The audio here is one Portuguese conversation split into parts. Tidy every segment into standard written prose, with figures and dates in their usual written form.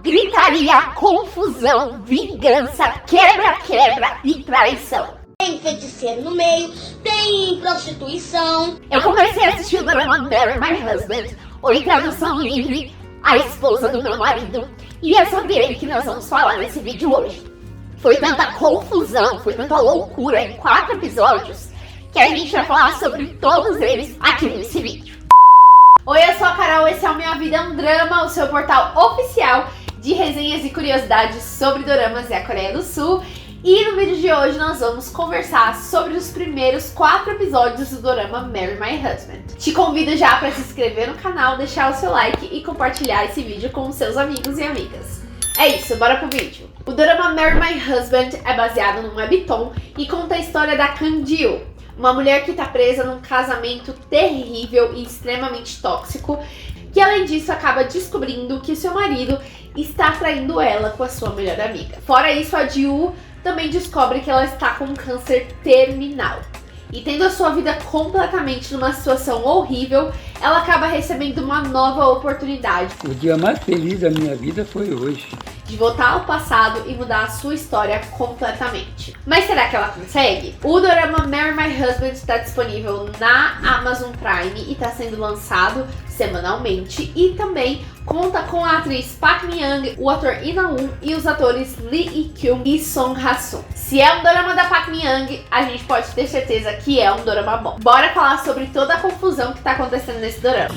gritaria, confusão, vingança, quebra-quebra e traição. Tem feiticeiro no meio, tem prostituição. Eu comecei a assistir o drama Marry My Husband, ou em tradução livre, A Esposa do Meu Marido, e é sobre ele que nós vamos falar nesse vídeo hoje. Foi tanta confusão, foi tanta loucura em 4 episódios, que a gente vai falar sobre todos eles aqui nesse vídeo. Oi, eu sou a Carol, esse é o Minha Vida é um Drama, o seu portal oficial de resenhas e curiosidades sobre doramas e a Coreia do Sul. E no vídeo de hoje nós vamos conversar sobre os primeiros 4 episódios do dorama Marry My Husband. Te convido já para se inscrever no canal, deixar o seu like e compartilhar esse vídeo com os seus amigos e amigas. É isso, bora pro vídeo. O dorama Marry My Husband é baseado num webtoon e conta a história da Kang Ji-woo, uma mulher que está presa num casamento terrível e extremamente tóxico, que além disso acaba descobrindo que o seu marido está traindo ela com a sua melhor amiga. Fora isso, a Ji-woo também descobre que ela está com um câncer terminal. E tendo a sua vida completamente numa situação horrível, ela acaba recebendo uma nova oportunidade. O dia mais feliz da minha vida foi hoje. De voltar ao passado e mudar a sua história completamente. Mas será que ela consegue? O dorama Marry My Husband está disponível na Amazon Prime e está sendo lançado semanalmente. E também conta com a atriz Park Min-young, o ator Lee Na-eun e os atores Lee Ik-kyung e Song Ha-sun. Se é um dorama da Park Min-young, a gente pode ter certeza que é um dorama bom. Bora falar sobre toda a confusão que está acontecendo nesse dorama.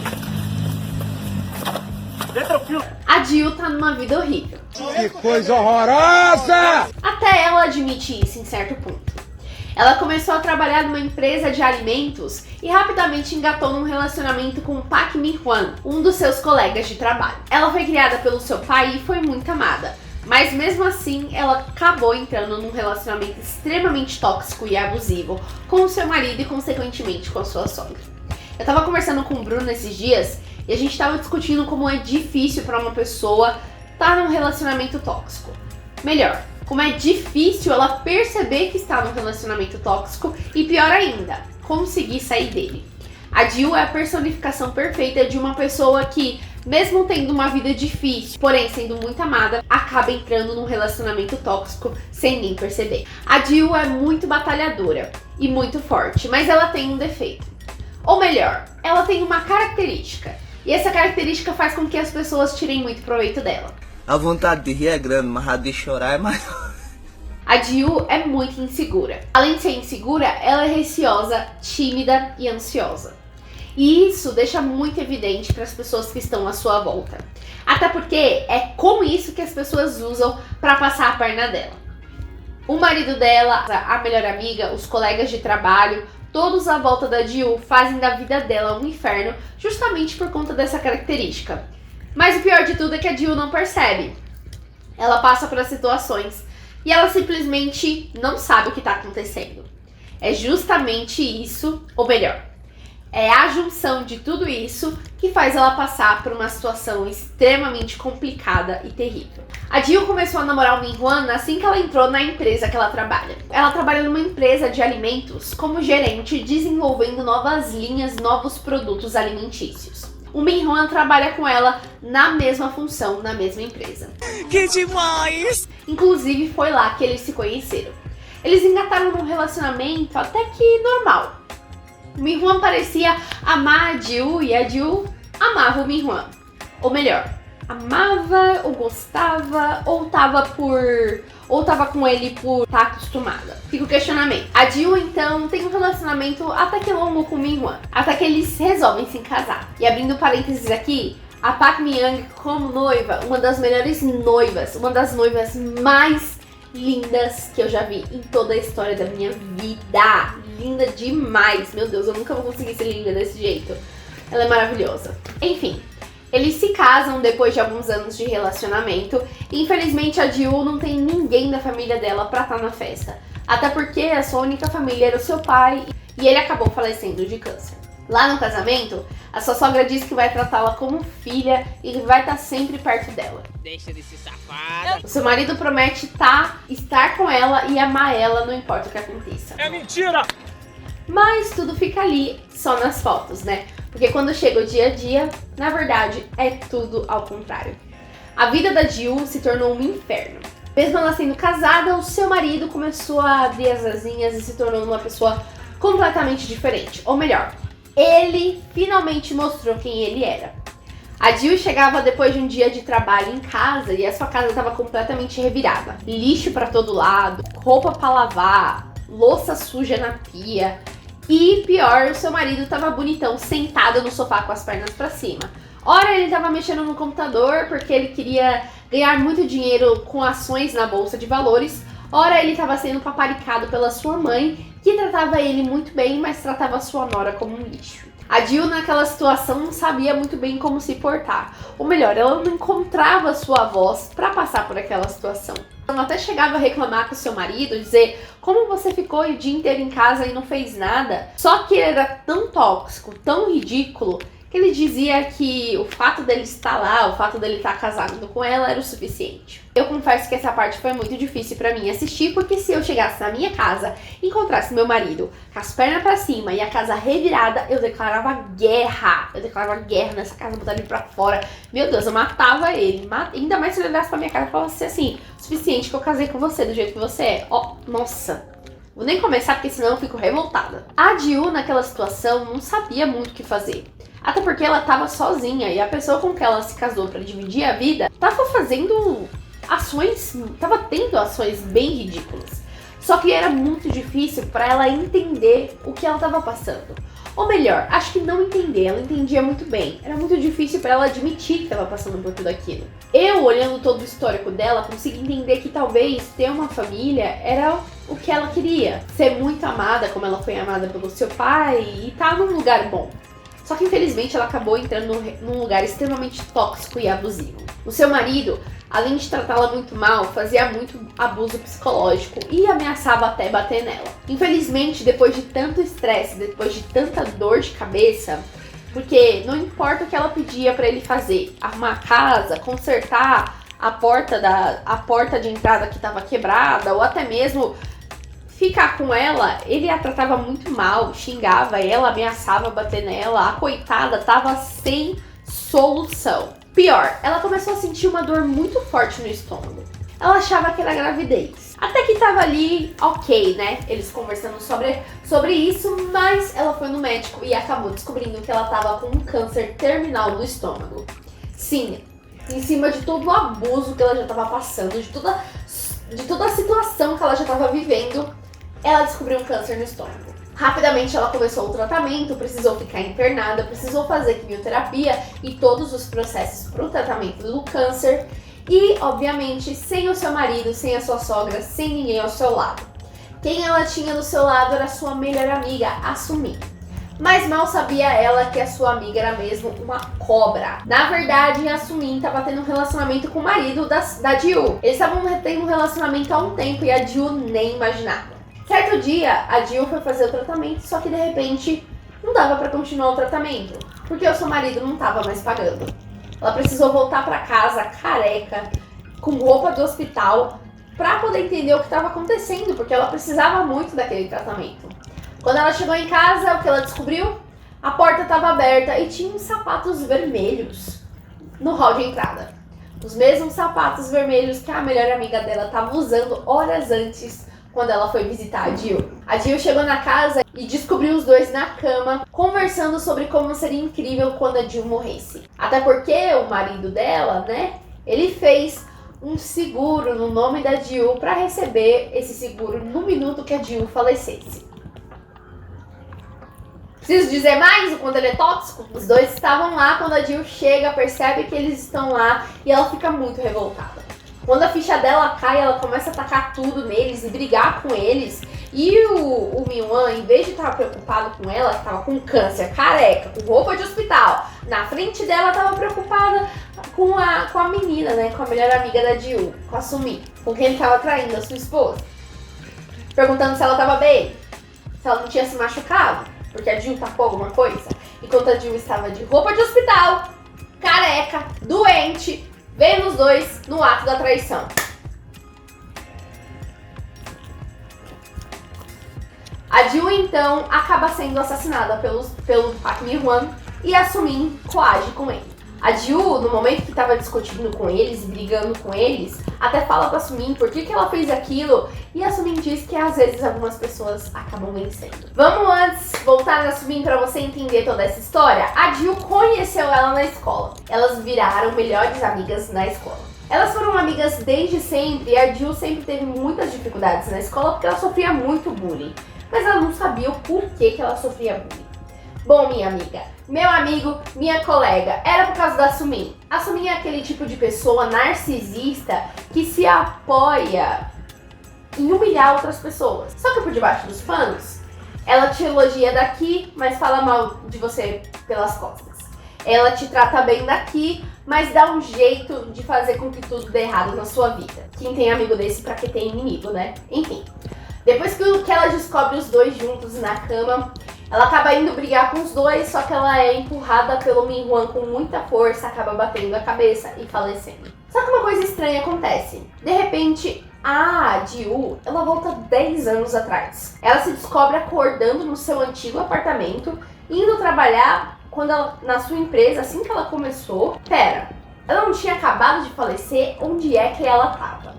A Ji-woo tá numa vida horrível. Que coisa horrorosa! Até ela admite isso em certo ponto. Ela começou a trabalhar numa empresa de alimentos e rapidamente engatou num relacionamento com Park Min-hwan, um dos seus colegas de trabalho. Ela foi criada pelo seu pai e foi muito amada, mas mesmo assim ela acabou entrando num relacionamento extremamente tóxico e abusivo com o seu marido e consequentemente com a sua sogra. Eu tava conversando com o Bruno esses dias e a gente tava discutindo como é difícil para uma pessoa estar num relacionamento tóxico. Melhor, como é difícil ela perceber que está num relacionamento tóxico e, pior ainda, conseguir sair dele. A Ji-woo é a personificação perfeita de uma pessoa que, mesmo tendo uma vida difícil, porém sendo muito amada, acaba entrando num relacionamento tóxico sem nem perceber. A Ji-woo é muito batalhadora e muito forte, mas ela tem um defeito. Ou melhor, ela tem uma característica. E essa característica faz com que as pessoas tirem muito proveito dela. A vontade de rir é grande, mas a de chorar é maior. A Ji-woo é muito insegura. Além de ser insegura, ela é receosa, tímida e ansiosa. E isso deixa muito evidente para as pessoas que estão à sua volta. Até porque é com isso que as pessoas usam para passar a perna dela. O marido dela, a melhor amiga, os colegas de trabalho, todos à volta da Ji-woo fazem da vida dela um inferno justamente por conta dessa característica. Mas o pior de tudo é que a Ji-woo não percebe. Ela passa por situações e ela simplesmente não sabe o que está acontecendo. É justamente isso, ou melhor, é a junção de tudo isso que faz ela passar por uma situação extremamente complicada e terrível. A Ji-woo começou a namorar o Min-hwan assim que ela entrou na empresa que ela trabalha. Ela trabalha numa empresa de alimentos como gerente, desenvolvendo novas linhas, novos produtos alimentícios. O Min-hwan trabalha com ela na mesma função, na mesma empresa. Que demais! Inclusive foi lá que eles se conheceram. Eles engataram num relacionamento até que normal. O Min-hwan parecia amar a Ji-woo e a Ji-woo amava o Min-hwan. Ou melhor, amava ou gostava ou tava com ele por estar acostumada. Fica o questionamento. A Ji-woo então tem um relacionamento até que longo com o Min-hwan, até que eles resolvem se casar. E abrindo parênteses aqui, a Park Min-young como noiva, uma das melhores noivas, uma das noivas mais lindas que eu já vi em toda a história da minha vida. Linda demais, meu Deus, eu nunca vou conseguir ser linda desse jeito. Ela é maravilhosa. Enfim, eles se casam depois de alguns anos de relacionamento e infelizmente a Ji-woo não tem ninguém da família dela pra estar na festa. Até porque a sua única família era o seu pai e ele acabou falecendo de câncer. Lá no casamento, a sua sogra diz que vai tratá-la como filha e vai estar sempre perto dela. Deixa de ser safada. O seu marido promete estar com ela e amar ela, não importa o que aconteça. É mentira! Mas tudo fica ali, só nas fotos, né? Porque quando chega o dia a dia, na verdade, é tudo ao contrário. A vida da Jill se tornou um inferno. Mesmo ela sendo casada, o seu marido começou a abrir as asinhas e se tornou uma pessoa completamente diferente. Ou melhor, ele finalmente mostrou quem ele era. A Jill chegava depois de um dia de trabalho em casa e a sua casa estava completamente revirada. Lixo para todo lado, roupa para lavar, louça suja na pia. E pior, o seu marido estava bonitão, sentado no sofá com as pernas para cima. Ora ele estava mexendo no computador porque ele queria ganhar muito dinheiro com ações na bolsa de valores. Ora ele estava sendo paparicado pela sua mãe, que tratava ele muito bem, mas tratava a sua nora como um lixo. A Jill naquela situação não sabia muito bem como se portar. Ou melhor, ela não encontrava sua voz para passar por aquela situação. Ela até chegava a reclamar com o seu marido, dizer como você ficou o dia inteiro em casa e não fez nada. Só que ele era tão tóxico, tão ridículo, que ele dizia que o fato dele estar lá, o fato dele estar casado com ela era o suficiente. Eu confesso que essa parte foi muito difícil pra mim assistir, porque se eu chegasse na minha casa e encontrasse meu marido com as pernas pra cima e a casa revirada, eu declarava guerra. Eu declarava guerra nessa casa, botava ele pra fora. Meu Deus, eu matava ele. Ainda mais se ele olhasse pra minha cara e falasse assim, o suficiente que eu casei com você do jeito que você é. Ó, nossa. Vou nem começar porque senão eu fico revoltada. A Jill naquela situação não sabia muito o que fazer. Até porque ela tava sozinha e a pessoa com que ela se casou pra dividir a vida tava tendo ações bem ridículas. Só que era muito difícil pra ela entender o que ela tava passando. Ou melhor, acho que não entender, ela entendia muito bem. Era muito difícil pra ela admitir que estava passando por tudo aquilo. Eu, olhando todo o histórico dela, consegui entender que talvez ter uma família era o que ela queria. Ser muito amada, como ela foi amada pelo seu pai, e estar num lugar bom. Só que infelizmente ela acabou entrando num lugar extremamente tóxico e abusivo. O seu marido, além de tratá-la muito mal, fazia muito abuso psicológico e ameaçava até bater nela. Infelizmente, depois de tanto estresse, depois de tanta dor de cabeça, porque não importa o que ela pedia pra ele fazer, arrumar a casa, consertar a porta de entrada que estava quebrada, ou até mesmo ficar com ela, ele a tratava muito mal, xingava ela, ameaçava bater nela, a coitada tava sem solução. Pior, ela começou a sentir uma dor muito forte no estômago. Ela achava que era gravidez. Até que tava ali, ok, né? Eles conversando sobre isso, mas ela foi no médico e acabou descobrindo que ela tava com um câncer terminal no estômago. Sim, em cima de todo o abuso que ela já tava passando, de toda a situação que ela já tava vivendo, ela descobriu um câncer no estômago. Rapidamente ela começou o tratamento, precisou ficar internada, precisou fazer quimioterapia e todos os processos para o tratamento do câncer. E, obviamente, sem o seu marido, sem a sua sogra, sem ninguém ao seu lado. Quem ela tinha do seu lado era a sua melhor amiga, a Sumi. Mas mal sabia ela que a sua amiga era mesmo uma cobra. Na verdade, a Sumi estava tendo um relacionamento com o marido da Jill. Eles estavam tendo um relacionamento há um tempo e a Jill nem imaginava. Certo dia, a Jill foi fazer o tratamento, só que de repente não dava pra continuar o tratamento, porque o seu marido não tava mais pagando. Ela precisou voltar pra casa careca, com roupa do hospital, pra poder entender o que estava acontecendo, porque ela precisava muito daquele tratamento. Quando ela chegou em casa, o que ela descobriu? A porta estava aberta e tinha uns sapatos vermelhos no hall de entrada. Os mesmos sapatos vermelhos que a melhor amiga dela estava usando horas antes, quando ela foi visitar a Jill. A Jill chegou na casa e descobriu os dois na cama, conversando sobre como seria incrível quando a Jill morresse. Até porque o marido dela, né, ele fez um seguro no nome da Jill para receber esse seguro no minuto que a Jill falecesse. Preciso dizer mais o quanto ele é tóxico? Os dois estavam lá quando a Jill chega, percebe que eles estão lá e ela fica muito revoltada. Quando a ficha dela cai, ela começa a tacar tudo neles e brigar com eles. E o Min-hwan, em vez de estar preocupado com ela, que estava com câncer, careca, com roupa de hospital, na frente dela estava preocupada com a menina, né? Com a melhor amiga da Jill, com a Sumi, com quem ele estava traindo, a sua esposa. Perguntando se ela estava bem, se ela não tinha se machucado, porque a Jill tacou alguma coisa. Enquanto a Jill estava de roupa de hospital, careca, doente, vendo os dois no ato da traição. A Jill, então, acaba sendo assassinada pelo Park Min-hwan e a Sumin coage com ele. A Jiu, no momento que tava discutindo com eles, brigando com eles, até fala pra Sumin por que ela fez aquilo, e a Sumin diz que às vezes algumas pessoas acabam vencendo. Vamos antes voltar na Sumin pra você entender toda essa história? A Jiu conheceu ela na escola. Elas viraram melhores amigas na escola. Elas foram amigas desde sempre e a Jiu sempre teve muitas dificuldades na escola porque ela sofria muito bullying. Mas ela não sabia o porquê que ela sofria bullying. Bom, minha amiga, meu amigo, minha colega, era por causa da Sumin. A Sumin é aquele tipo de pessoa narcisista que se apoia em humilhar outras pessoas. Só que por debaixo dos panos, ela te elogia daqui, mas fala mal de você pelas costas. Ela te trata bem daqui, mas dá um jeito de fazer com que tudo dê errado na sua vida. Quem tem amigo desse pra que tem inimigo, né? Enfim, depois que ela descobre os dois juntos na cama, ela acaba indo brigar com os dois, só que ela é empurrada pelo Minhwan com muita força, acaba batendo a cabeça e falecendo. Só que uma coisa estranha acontece. De repente, a Jiu, ela volta 10 anos atrás. Ela se descobre acordando no seu antigo apartamento, indo trabalhar quando ela, na sua empresa, assim que ela começou. Pera, ela não tinha acabado de falecer? Onde é que ela estava?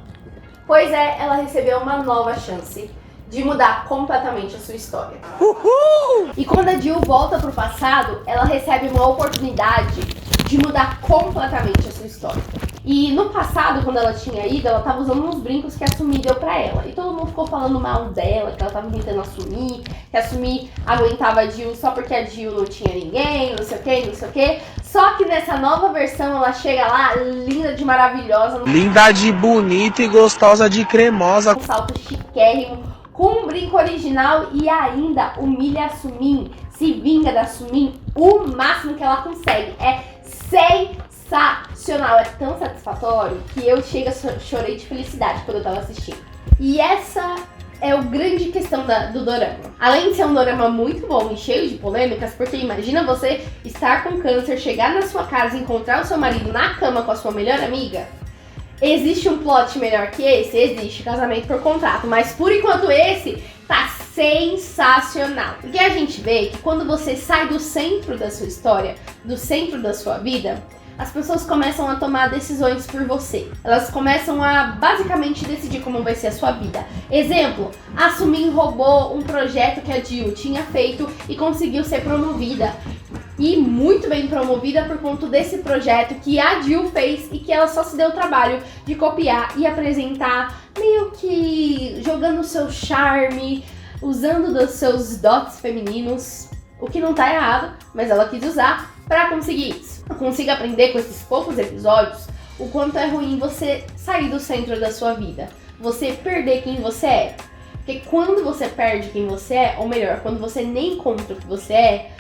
Pois é, ela recebeu uma nova chance de mudar completamente a sua história. Uhul! E quando a Jiu volta pro passado, ela recebe uma oportunidade de mudar completamente a sua história. E no passado, quando ela tinha ido, ela tava usando uns brincos que a Sumi deu pra ela. E todo mundo ficou falando mal dela, que ela tava tentando assumir, que a Sumi aguentava a Jiu só porque a Jiu não tinha ninguém, não sei o que, não sei o que. Só que nessa nova versão, ela chega lá, linda de maravilhosa. Linda de bonita e gostosa de cremosa. Um salto chiquérrimo, com um brinco original e ainda humilha a Sumin, se vinga da Sumin o máximo que ela consegue. É sensacional, é tão satisfatório que eu chorei de felicidade quando eu tava assistindo. E essa é a grande questão do dorama. Além de ser um dorama muito bom e cheio de polêmicas, porque imagina você estar com câncer, chegar na sua casa e encontrar o seu marido na cama com a sua melhor amiga. Existe um plot melhor que esse? Existe, casamento por contrato, mas por enquanto esse tá sensacional. Porque a gente vê que quando você sai do centro da sua história, do centro da sua vida, as pessoas começam a tomar decisões por você. Elas começam a basicamente decidir como vai ser a sua vida. Exemplo, a Sumin roubou um projeto que a Jiu tinha feito e conseguiu ser promovida. E muito bem promovida por conta desse projeto que a Jiu fez e que ela só se deu o trabalho de copiar e apresentar, meio que jogando o seu charme, usando dos seus dotes femininos, o que não tá errado, mas ela quis usar pra conseguir isso. Eu consigo aprender com esses poucos episódios o quanto é ruim você sair do centro da sua vida, você perder quem você é. Porque quando você perde quem você é, ou melhor, quando você nem encontra o que você é,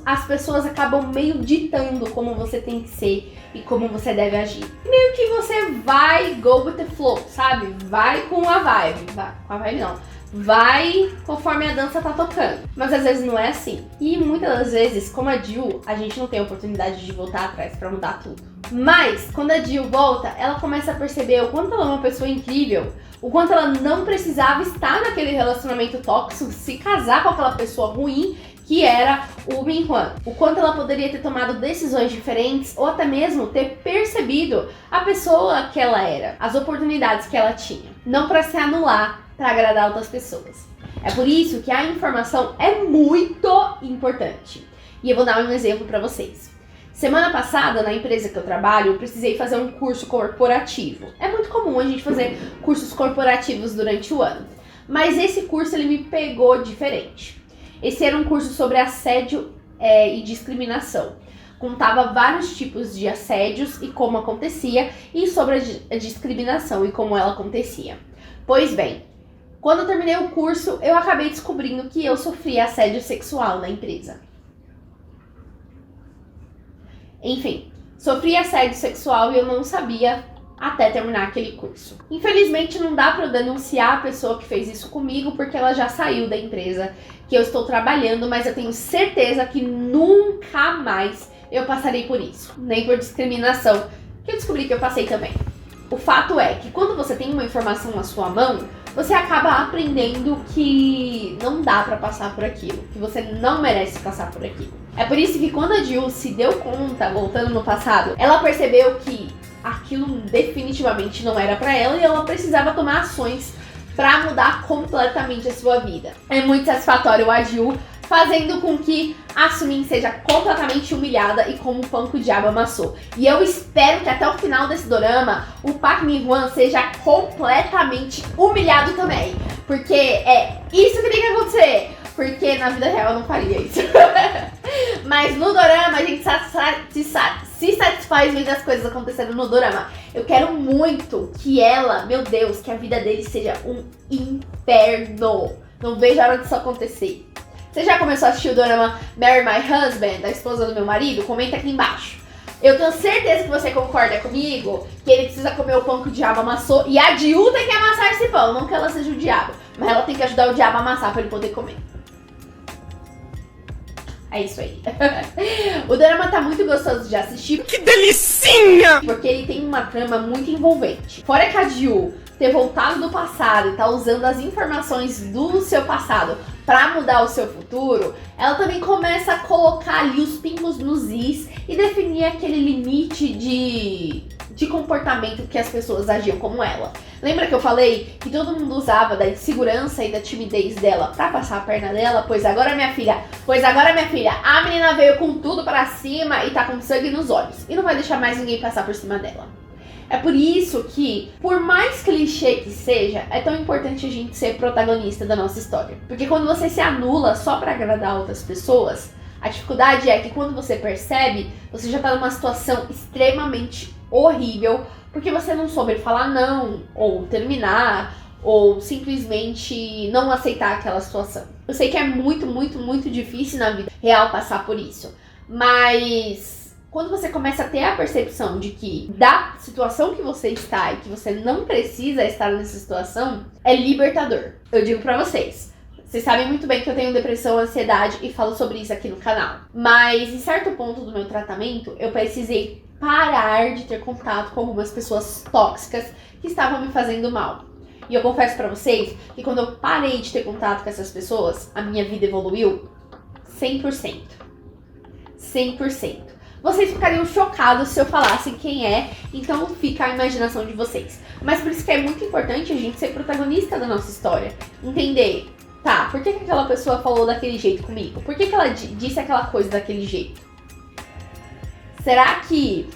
as pessoas acabam meio ditando como você tem que ser e como você deve agir. Meio que você vai go with the flow, sabe? Vai com a vibe. Vai, com a vibe não. Vai conforme a dança tá tocando. Mas às vezes não é assim. E muitas das vezes, como a Jiu, a gente não tem a oportunidade de voltar atrás pra mudar tudo. Mas, quando a Jiu volta, ela começa a perceber o quanto ela é uma pessoa incrível, o quanto ela não precisava estar naquele relacionamento tóxico, se casar com aquela pessoa ruim que era o Minhwan. O quanto ela poderia ter tomado decisões diferentes ou até mesmo ter percebido a pessoa que ela era, as oportunidades que ela tinha. Não para se anular, para agradar outras pessoas. É por isso que a informação é muito importante. E eu vou dar um exemplo para vocês. Semana passada, na empresa que eu trabalho, eu precisei fazer um curso corporativo. É muito comum a gente fazer cursos corporativos durante o ano. Mas esse curso ele me pegou diferente. Esse era um curso sobre assédio e discriminação. Contava vários tipos de assédios e como acontecia, e sobre a discriminação e como ela acontecia. Pois bem, quando eu terminei o curso, eu acabei descobrindo que eu sofria assédio sexual na empresa. Enfim, sofri assédio sexual e eu não sabia até terminar aquele curso. Infelizmente não dá para eu denunciar a pessoa que fez isso comigo porque ela já saiu da empresa que eu estou trabalhando, mas eu tenho certeza que nunca mais eu passarei por isso, nem por discriminação, que eu descobri que eu passei também. O fato é que quando você tem uma informação na sua mão, você acaba aprendendo que não dá pra passar por aquilo, que você não merece passar por aquilo. É por isso que quando a Jill se deu conta, voltando no passado, ela percebeu que aquilo definitivamente não era pra ela e ela precisava tomar ações pra mudar completamente a sua vida. É muito satisfatório a Jill fazendo com que a Sumin seja completamente humilhada e como o pão que o diabo amassou. E eu espero que até o final desse dorama, o Park Min-hwan seja completamente humilhado também. Porque é isso que tem que acontecer. Porque na vida real eu não faria isso. Mas no dorama a gente se satisfaz vendo as coisas acontecendo no dorama. Eu quero muito que ela, meu Deus, que a vida dele seja um inferno. Não vejo a hora disso acontecer. Você já começou a assistir o dorama Marry My Husband, da esposa do meu marido? Comenta aqui embaixo. Eu tenho certeza que você concorda comigo que ele precisa comer o pão que o diabo amassou e a Jill tem que amassar esse pão. Não que ela seja o diabo, mas ela tem que ajudar o diabo a amassar pra ele poder comer. É isso aí. O dorama tá muito gostoso de assistir. Que delicinha! Porque ele tem uma trama muito envolvente. Fora que a Jill ter voltado do passado e tá usando as informações do seu passado pra mudar o seu futuro, ela também começa a colocar ali os pingos nos is e definir aquele limite de comportamento que as pessoas agiam como ela. Lembra que eu falei que todo mundo usava da insegurança e da timidez dela pra passar a perna dela? Pois agora, minha filha, a menina veio com tudo pra cima e tá com sangue nos olhos. E não vai deixar mais ninguém passar por cima dela. É por isso que, por mais clichê que seja, é tão importante a gente ser protagonista da nossa história. Porque quando você se anula só pra agradar outras pessoas, a dificuldade é que quando você percebe, você já tá numa situação extremamente horrível, porque você não soube falar não, ou terminar, ou simplesmente não aceitar aquela situação. Eu sei que é muito, muito, muito difícil na vida real passar por isso, mas quando você começa a ter a percepção de que da situação que você está e que você não precisa estar nessa situação, é libertador. Eu digo pra vocês. Vocês sabem muito bem que eu tenho depressão, ansiedade e falo sobre isso aqui no canal. Mas em certo ponto do meu tratamento, eu precisei parar de ter contato com algumas pessoas tóxicas que estavam me fazendo mal. E eu confesso pra vocês que quando eu parei de ter contato com essas pessoas, a minha vida evoluiu 100%. 100%. Vocês ficariam chocados se eu falasse quem é, então fica a imaginação de vocês. Mas por isso que é muito importante a gente ser protagonista da nossa história. Entender, tá, por que aquela pessoa falou daquele jeito comigo? Por que ela disse aquela coisa daquele jeito? Será que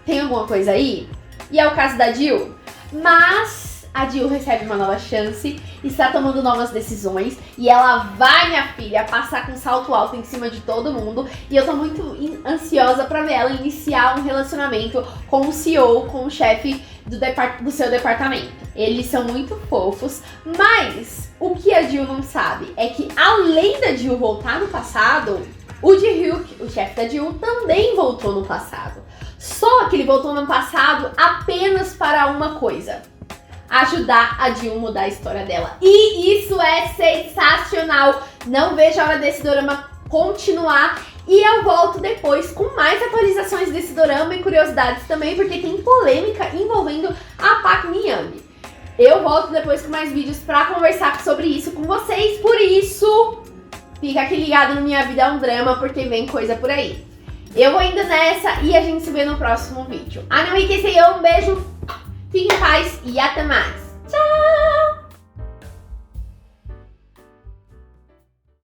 tem alguma coisa aí? E é o caso da Jill. Mas a Jill recebe uma nova chance, está tomando novas decisões e ela vai, minha filha, passar com salto alto em cima de todo mundo. E eu tô muito ansiosa pra ver ela iniciar um relacionamento com o CEO, com o chefe do seu departamento. Eles são muito fofos, mas o que a Jill não sabe é que além da Jill voltar no passado, o Ji-hyuk, o chefe da Jill, também voltou no passado. Só que ele voltou no passado apenas para uma coisa: ajudar a Jill mudar a história dela. E isso é sensacional. Não vejo a hora desse dorama continuar. E eu volto depois com mais atualizações desse dorama e curiosidades também, porque tem polêmica envolvendo a Park Min-young. Eu volto depois com mais vídeos pra conversar sobre isso com vocês. Por isso, fica aqui ligado no Minha Vida é um Drama, porque vem coisa por aí. Eu vou indo nessa e a gente se vê no próximo vídeo. Um beijo, fique em paz e até mais!